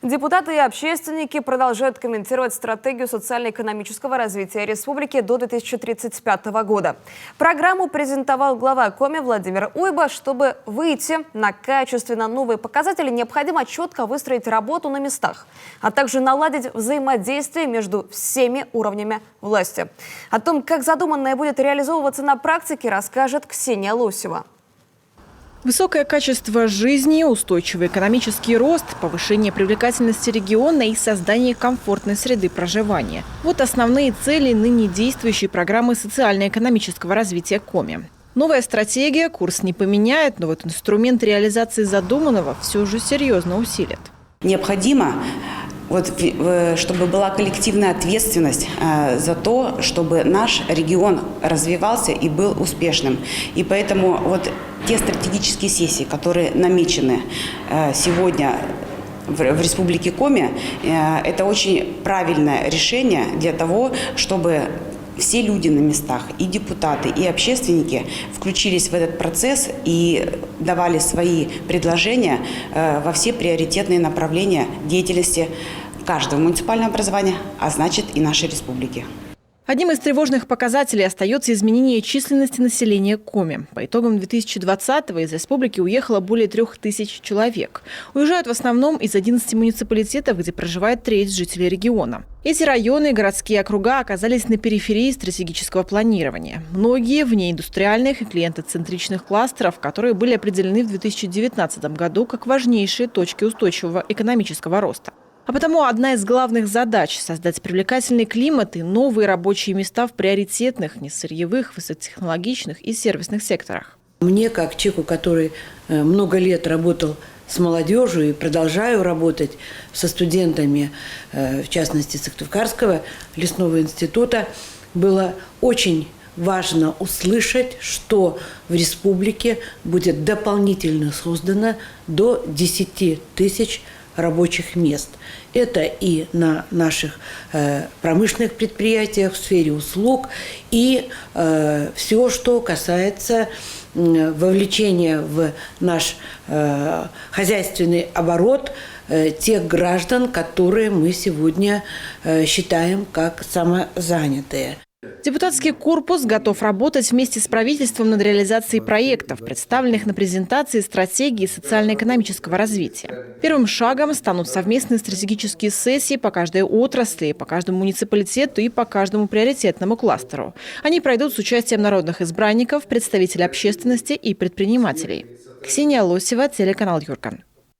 Депутаты и общественники продолжают комментировать стратегию социально-экономического развития республики до 2035 года. Программу презентовал глава Коми Владимир Уйба. Чтобы выйти на качественно новые показатели, необходимо четко выстроить работу на местах, а также наладить взаимодействие между всеми уровнями власти. О том, как задуманное будет реализовываться на практике, расскажет Ксения Лосева. Высокое качество жизни, устойчивый экономический рост, повышение привлекательности региона и создание комфортной среды проживания. Вот основные цели ныне действующей программы социально-экономического развития Коми. Новая стратегия курс не поменяет, но вот инструмент реализации задуманного все же серьезно усилит. Необходимо, чтобы была коллективная ответственность за то, чтобы наш регион развивался и был успешным. И поэтому те стратегические сессии, которые намечены сегодня в Республике Коми, это очень правильное решение для того, чтобы все люди на местах, и депутаты, и общественники включились в этот процесс и давали свои предложения во все приоритетные направления деятельности каждого муниципального образования, а значит и нашей республики. Одним из тревожных показателей остается изменение численности населения Коми. По итогам 2020-го из республики уехало более 3000 человек. Уезжают в основном из 11 муниципалитетов, где проживает треть жителей региона. Эти районы и городские округа оказались на периферии стратегического планирования. Многие вне индустриальных и клиентоцентричных кластеров, которые были определены в 2019 году как важнейшие точки устойчивого экономического роста. А потому одна из главных задач – создать привлекательный климат и новые рабочие места в приоритетных, несырьевых, высокотехнологичных и сервисных секторах. Мне, как человеку, который много лет работал с молодежью и продолжаю работать со студентами, в частности, Сыктывкарского лесного института, было очень важно услышать, что в республике будет дополнительно создано до 10 тысяч рабочих мест. Это и на наших промышленных предприятиях, в сфере услуг, и все, что касается вовлечения в наш хозяйственный оборот тех граждан, которые мы сегодня считаем как самозанятые. Депутатский корпус готов работать вместе с правительством над реализацией проектов, представленных на презентации стратегии социально-экономического развития. Первым шагом станут совместные стратегические сессии по каждой отрасли, по каждому муниципалитету и по каждому приоритетному кластеру. Они пройдут с участием народных избранников, представителей общественности и предпринимателей. Ксения Лосева, телеканал Юрка.